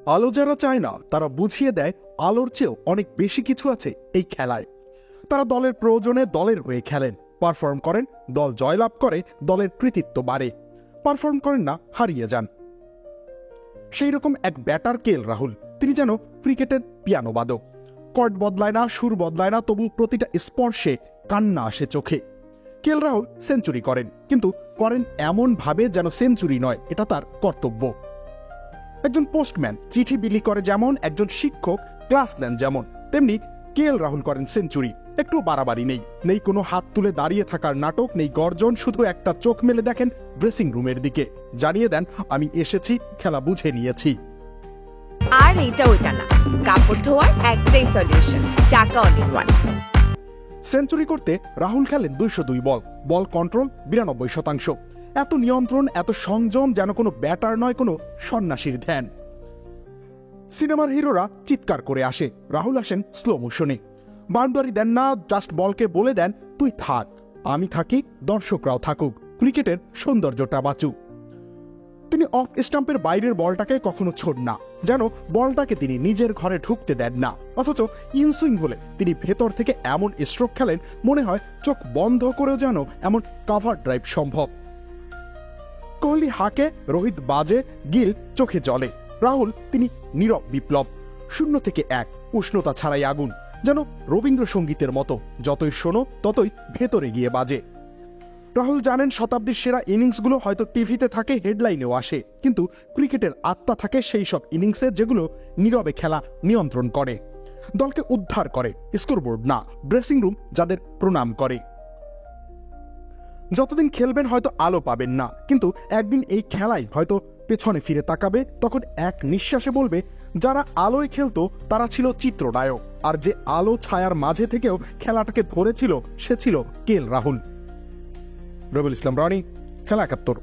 আলো যারা চায় না তারা বুঝিয়ে দেয় আলোর চেয়েও অনেক বেশি কিছু আছে এই খেলায়। তারা দলের প্রয়োজনে দলের হয়ে খেলেন, পারফর্ম করেন, দল জয়লাভ করে, দলের কৃতিত্ব বাড়ে। পারফর্ম করেন না, হারিয়ে যান। সেই রকম এক ব্যাটার কেএল রাহুল। তিনি যেন ক্রিকেটের পিয়ানো বাদক। কর্ড বদলায় না, সুর বদলায় না, তবু প্রতিটা স্পর্শে কান্না আসে চোখে। কেএল রাহুল সেঞ্চুরি করেন, কিন্তু করেন এমন ভাবে যেন সেঞ্চুরি নয়, এটা তার কর্তব্য। একজন পোস্টম্যান চিঠি বিলি করে যেমন, একজন শিক্ষক ক্লাস নেন যেমন, তেমনি কেএল রাহুল করেন সেঞ্চুরি। একটু বাড়াবাড়ি নেই, নেই কোনো হাত তুলে দাঁড়িয়ে থাকার নাটক, নেই গর্জন, শুধু একটা চোখ মেলে দেখেন ড্রেসিং রুমের দিকে, জানিয়ে দেন আমি এসেছি, খেলা বুঝে নিয়েছি। আর এটা ওইটা না, কাপড় ধোয়ার একটাই সলিউশন, চাকা অল ইন ওয়ান। সেঞ্চুরি করতে রাহুল খেলেন 202 বল, বল কন্ট্রোল 92%। এত নিয়ন্ত্রণ, এত সংযম, যেন কোনো ব্যাটার নয়, কোনো সন্ন্যাসীর ধ্যান। সিনেমার হিরোরা চিৎকার করে আসে, রাহুল আসেন স্লো মোশনে। বাউন্ডারি দেন না, জাস্ট বলকে বলে দেন তুই থাক, আমি থাকি, দর্শকরাও থাকুক, ক্রিকেটের সৌন্দর্যটা বাঁচুক। তিনি অফ স্টাম্পের বাইরের বলটাকে কখনো ছোড় না, যেন বলটাকে তিনি নিজের ঘরে ঢুকতে দেন না। অথচ ইনসুইং হলে তিনি ভেতর থেকে এমন স্ট্রোক খেলেন, মনে হয় চোখ বন্ধ করেও যেন এমন কাভার ড্রাইভ সম্ভব। কোহলি হাঁকে, রোহিত বাজে, গিল চোখে জলে, রাহুল তিনি নীরব বিপ্লব। 0 থেকে 1, উষ্ণতা ছাড়াই আগুন, যেন রবীন্দ্রসঙ্গীতের মতো, যতই শোনো ততই ভেতরে গিয়ে বাজে। রাহুল জানেন শতাব্দীর সেরা ইনিংসগুলো হয়তো টিভিতে থাকে, হেডলাইনেও আসে, কিন্তু ক্রিকেটের আত্মা থাকে সেই সব ইনিংসে যেগুলো নীরবে খেলা নিয়ন্ত্রণ করে, দলকে উদ্ধার করে, স্কোরবোর্ড না, ড্রেসিং রুম যাদের প্রণাম করে। যতদিন খেলবেন হয়তো আলো পাবেন না, কিন্তু একদিন এই খেলায় হয়তো পেছনে ফিরে তাকাবে, তখন এক নিঃশ্বাসে বলবে যারা আলোয় খেলতো তারা ছিল চিত্রনায়ক, আর যে আলো ছায়ার মাঝে থেকেও খেলাটাকে ধরেছিল সে ছিল কেএল রাহুল। রবিউল ইসলাম রনি, খেলা 71।